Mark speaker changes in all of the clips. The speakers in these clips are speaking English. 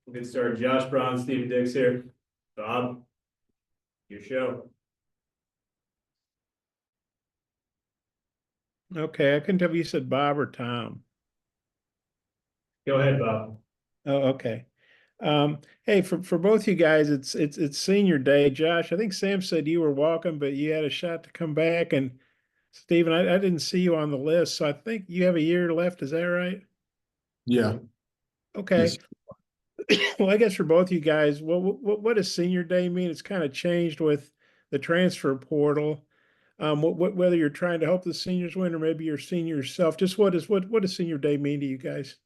Speaker 1: We'll get started. Josh Braun, Stephen Dix here. Bob, your show.
Speaker 2: Okay, I couldn't tell if you said Bob or Tom.
Speaker 1: Go ahead, Bob.
Speaker 2: Oh, okay. Hey, for both you guys, it's senior day. Josh, I think Sam said you were walking, but you had a shot to come back. And Stephen, I didn't see you on the list, so I think you have a year left. Is that right?
Speaker 3: Yeah.
Speaker 2: Okay.
Speaker 3: Yes.
Speaker 2: Well, I guess for both you guys, what does senior day mean? It's kind of changed with the transfer portal. Whether you're trying to help the seniors win or maybe you're senior yourself, just what does senior day mean to you guys?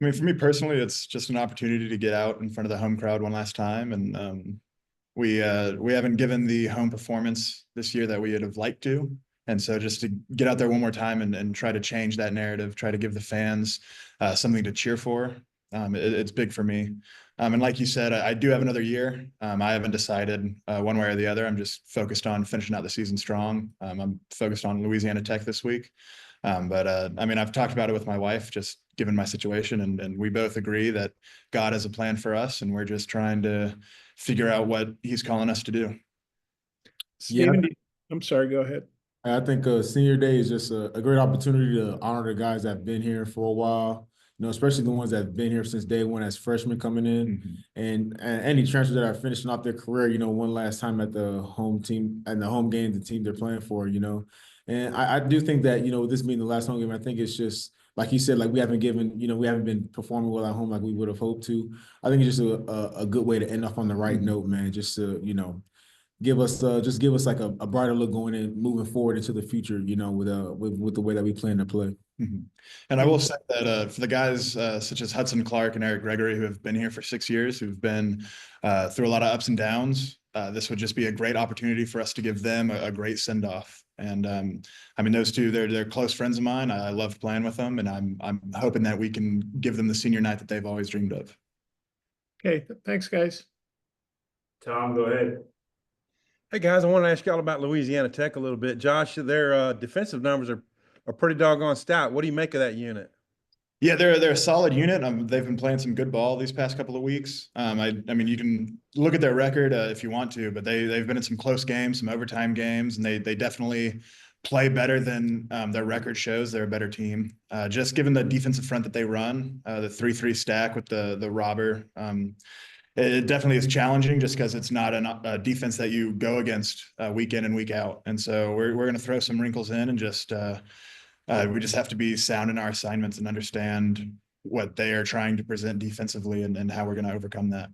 Speaker 3: I mean, for me personally, it's just an opportunity to get out in front of the home crowd one last time. And we haven't given the home performance this year that we would have liked to. And so just to get out there one more time and try to change that narrative, try to give the fans something to cheer for. It's big for me. And like you said, I do have another year. I haven't decided one way or the other. I'm just focused on finishing out the season strong. I'm focused on Louisiana Tech this week. But I mean, I've talked about it with my wife, just given my situation, and we both agree that God has a plan for us, and we're just trying to figure out what He's calling us to do.
Speaker 2: Yeah, Stephen, I'm sorry, go ahead.
Speaker 4: I think senior day is just a great opportunity to honor the guys that have been here for a while, especially the ones that have been here since day one as freshmen coming in, and any transfers that are finishing off their career, one last time at the home team and the home game, the team they're playing for, And I do think that, with this being the last home game, I think it's just, like you said, like we haven't been performing well at home like we would have hoped to. I think it's just a good way to end off on the right note, man, just to, give us like a brighter look going in moving forward into the future, with the way that we plan to play.
Speaker 3: And I will say that for the guys such as Hudson Clark and Eric Gregory, who have been here for 6 years, who've been through a lot of ups and downs, this would just be a great opportunity for us to give them a great send off. And I mean, those two, they're close friends of mine. I love playing with them, and I'm hoping that we can give them the senior night that they've always dreamed of.
Speaker 2: Okay, thanks, guys.
Speaker 1: Tom, go ahead.
Speaker 5: Hey guys, I want to ask y'all about Louisiana Tech a little bit. Josh, their defensive numbers are pretty doggone stout. What do you make of that unit?
Speaker 3: Yeah, they're a solid unit. They've been playing some good ball these past couple of weeks. I mean, you can look at their record if you want to, but they've been in some close games, some overtime games, and they definitely play better than their record shows. They're a better team. Just given the defensive front that they run, the 3-3 stack with the robber. It definitely is challenging just because it's not a defense that you go against week in and week out. And so we're going to throw some wrinkles in and just we just have to be sound in our assignments and understand what they are trying to present defensively and how we're going to overcome that.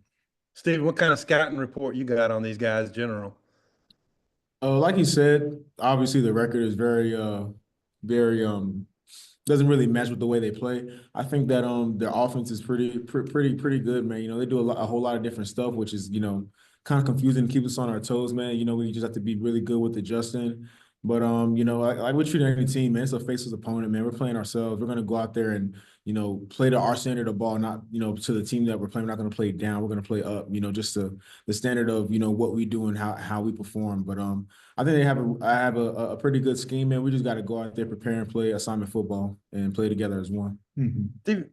Speaker 5: Steve, what kind of scouting report you got on these guys general?
Speaker 4: Like you said, obviously the record is very doesn't really match with the way they play. I think that their offense is pretty good, man. They do a whole lot of different stuff, which is kind of confusing to keep us on our toes, man. We just have to be really good with adjusting. But like we treat any team, man. It's a faceless opponent, man. We're playing ourselves. We're gonna go out there and play to our standard of ball, not to the team that we're playing. We're not gonna play down. We're gonna play up. Just the standard of what we do and how we perform. But I think I have a pretty good scheme, man. We just got to go out there, prepare and play assignment football and play together as one.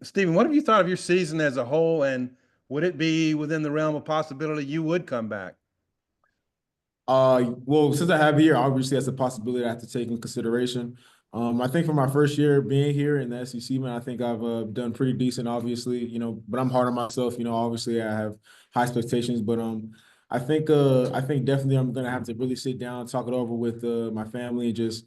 Speaker 5: Stephen, what have you thought of your season as a whole, and would it be within the realm of possibility you would come back?
Speaker 4: Well, since I have here, obviously that's a possibility I have to take in consideration. I think for my first year being here in the SEC, man, I think I've done pretty decent, obviously, but I'm hard on myself. Obviously I have high expectations, but I think definitely I'm gonna have to really sit down, talk it over with my family, and just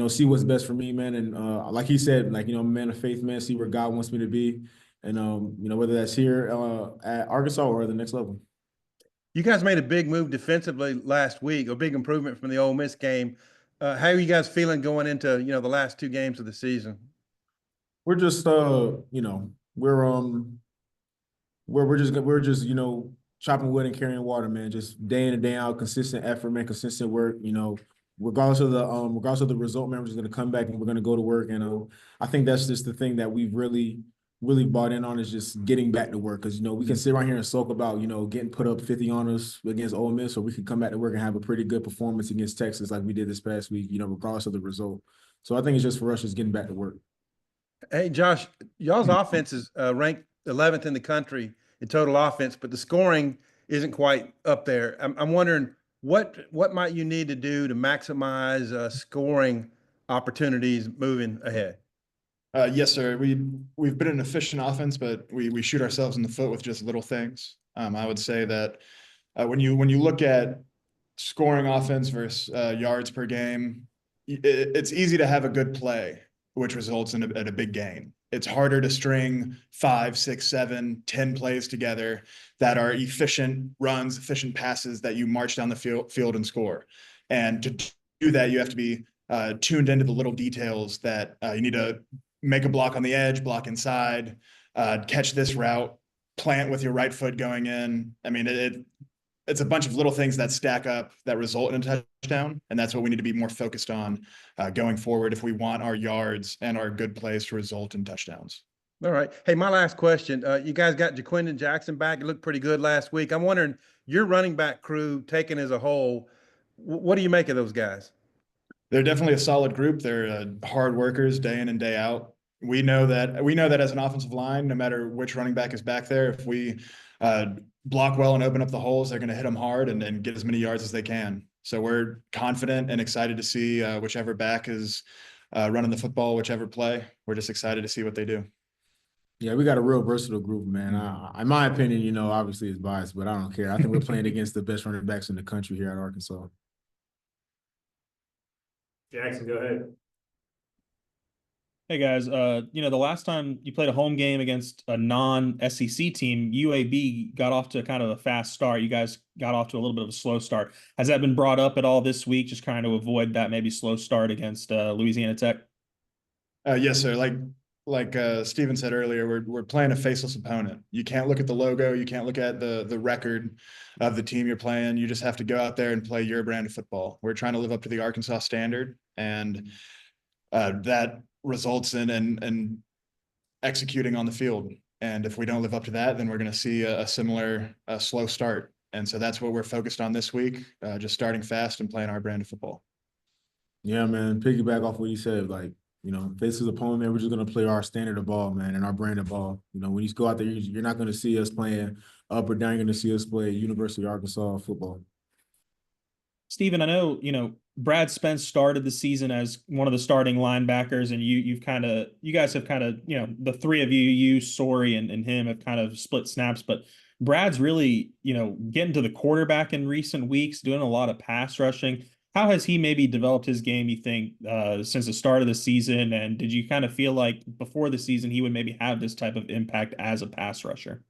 Speaker 4: see what's best for me, man. And like he said, like I'm a man of faith, man. See where God wants me to be, and whether that's here at Arkansas or the next level.
Speaker 5: You guys made a big move defensively last week, a big improvement from the Ole Miss game. How are you guys feeling going into the last 2 games of the season?
Speaker 4: We're just we're just chopping wood and carrying water, man. Just day in and day out, consistent effort, man, consistent work. Regardless of the result, man, we're just gonna come back and we're gonna go to work. And I think that's just the thing that we've really bought in on, is just getting back to work. Because we can sit around here and sulk about getting put up 50 on us against Ole Miss, or we could come back to work and have a pretty good performance against Texas like we did this past week. Regardless of the result. So I think it's just for us just getting back to work.
Speaker 5: Hey, Josh, y'all's offense is ranked 11th in the country in total offense, but the scoring isn't quite up there. I'm wondering what might you need to do to maximize scoring opportunities moving ahead?
Speaker 3: Yes, sir. We've been an efficient offense, but we shoot ourselves in the foot with just little things. I would say that when you look at scoring offense versus yards per game, it's easy to have a good play, which results in a big gain. It's harder to string 5, 6, 7, 10 plays together that are efficient runs, efficient passes that you march down the field and score. And to do that, you have to be tuned into the little details that you need to make a block on the edge, block inside, catch this route, plant with your right foot going in. I mean, it's a bunch of little things that stack up that result in a touchdown. And that's what we need to be more focused on going forward if we want our yards and our good plays to result in touchdowns.
Speaker 5: All right. Hey, my last question. You guys got Jaquindon Jackson back. It looked pretty good last week. I'm wondering, your running back crew taken as a whole, what do you make of those guys?
Speaker 3: They're definitely a solid group. They're hard workers day in and day out. We know that as an offensive line, no matter which running back is back there, if we block well and open up the holes, they're going to hit them hard and get as many yards as they can. So we're confident and excited to see whichever back is running the football, whichever play. We're just excited to see what they do.
Speaker 4: Yeah, we got a real versatile group, man. In my opinion, you know, obviously it's biased, but I don't care. I think we're playing against the best running backs in the country here at Arkansas.
Speaker 1: Jackson, go ahead.
Speaker 6: Hey guys, the last time you played a home game against a non-SEC team, UAB got off to kind of a fast start. You guys got off to a little bit of a slow start. Has that been brought up at all this week, just trying to avoid that maybe slow start against Louisiana Tech?
Speaker 3: Yes, sir. Like Steven said earlier, we're playing a faceless opponent. You can't look at the logo. You can't look at the record of the team you're playing. You just have to go out there and play your brand of football. We're trying to live up to the Arkansas standard, and that results in executing on the field. And if we don't live up to that, then we're going to see a similar slow start. And so that's what we're focused on this week, just starting fast and playing our brand of football.
Speaker 4: Yeah, man. Piggyback off what you said, like, you know, faceless opponent, man, we're just going to play our standard of ball, man, and our brand of ball. You know, when you go out there, you're not going to see us playing up or down. You're going to see us play University of Arkansas football.
Speaker 6: Steven, I know, Brad Spence started the season as one of the starting linebackers, and you guys have kind of, the three of you, Sorey and him have kind of split snaps, but Brad's really, getting to the quarterback in recent weeks, doing a lot of pass rushing. How has he maybe developed his game, you think, since the start of the season? And did you kind of feel like before the season he would maybe have this type of impact as a pass rusher?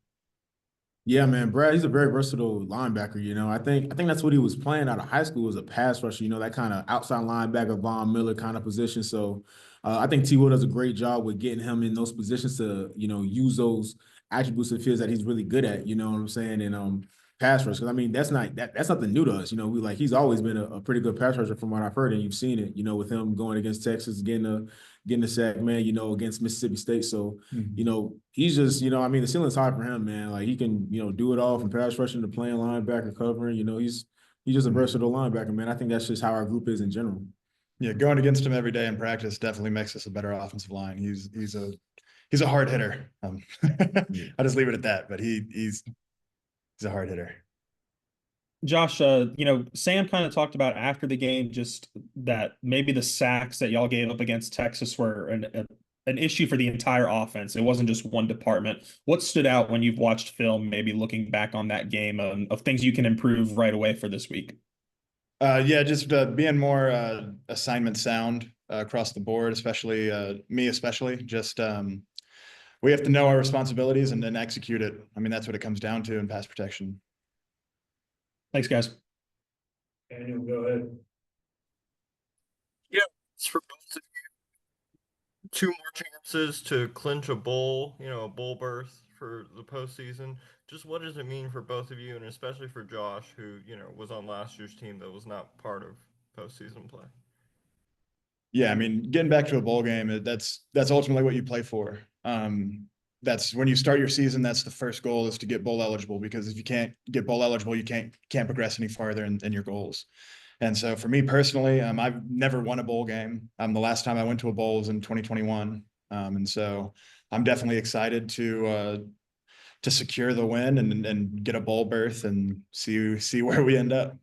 Speaker 4: Yeah, man, Brad, he's a very versatile linebacker. You know, I think that's what he was playing out of high school, was a pass rusher. You know, that kind of outside linebacker, Von Miller kind of position. So I think T-Will does a great job with getting him in those positions to, use those attributes of his that he's really good at. You know what I'm saying? And pass rush, because I mean that's nothing new to us. You know, he's always been a pretty good pass rusher from what I've heard, and you've seen it. You know, with him going against Texas, getting a sack, man. You know, against Mississippi State. So he's just, I mean, the ceiling's high for him, man. Like he can, do it all from pass rushing to playing linebacker, covering. You know, he's just a versatile linebacker, man. I think that's just how our group is in general.
Speaker 3: Yeah, going against him every day in practice definitely makes us a better offensive line. He's a hard hitter. I'll just leave it at that. But he's a hard hitter.
Speaker 6: Josh, Sam kind of talked about after the game just that maybe the sacks that y'all gave up against Texas were an issue for the entire offense. It wasn't just one department. What stood out when you've watched film, maybe looking back on that game, of things you can improve right away for this week?
Speaker 3: Yeah, just being more assignment sound across the board, especially me, just we have to know our responsibilities and then execute it. I mean, that's what it comes down to in pass protection.
Speaker 6: Thanks, guys.
Speaker 1: Daniel, go ahead.
Speaker 7: Yeah, it's for both of you. 2 more chances to clinch a bowl, a bowl berth for the postseason. Just what does it mean for both of you, and especially for Josh, who, was on last year's team that was not part of postseason play?
Speaker 3: Yeah, I mean, getting back to a bowl game, that's ultimately what you play for. That's when you start your season. That's the first goal, is to get bowl eligible, because if you can't get bowl eligible, you can't progress any farther in your goals. And so for me personally, I've never won a bowl game. The last time I went to a bowl was in 2021. And so I'm definitely excited to to secure the win and get a bowl berth and see where we end up.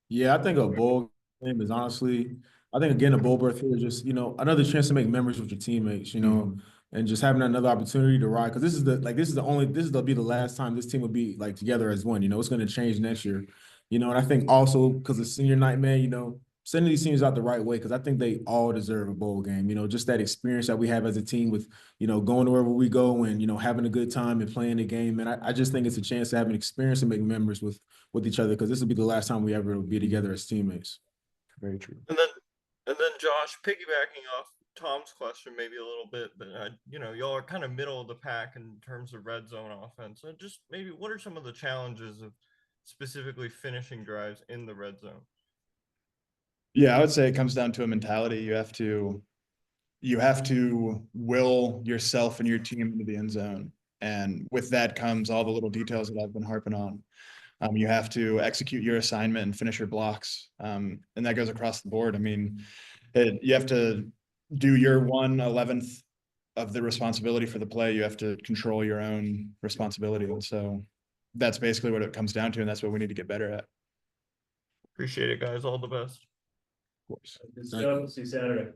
Speaker 4: Yeah, I think a bowl game is honestly, I think again, a bowl berth here is just, another chance to make memories with your teammates, and just having another opportunity to ride. Cause this is be the last time this team will be like together as one, it's going to change next year, and I think also because of senior night, man, sending these teams out the right way. Cause I think they all deserve a bowl game, just that experience that we have as a team with, going to wherever we go and, having a good time and playing the game. And I just think it's a chance to have an experience and make memories with each other. Cause this will be the last time we ever be together as teammates.
Speaker 3: Very true.
Speaker 7: And then Josh, piggybacking off Tom's question maybe a little bit, but y'all are kind of middle of the pack in terms of red zone offense. So just maybe what are some of the challenges of specifically finishing drives in the red zone?
Speaker 3: Yeah, I would say it comes down to a mentality. You have to will yourself and your team into the end zone. And with that comes all the little details that I've been harping on. You have to execute your assignment and finish your blocks. And that goes across the board. I mean, you have to do your 1/11th of the responsibility for the play. You have to control your own responsibility. And so that's basically what it comes down to. And that's what we need to get better at.
Speaker 7: Appreciate it, guys. All the best.
Speaker 3: Of course.
Speaker 1: Good stuff. See you Saturday.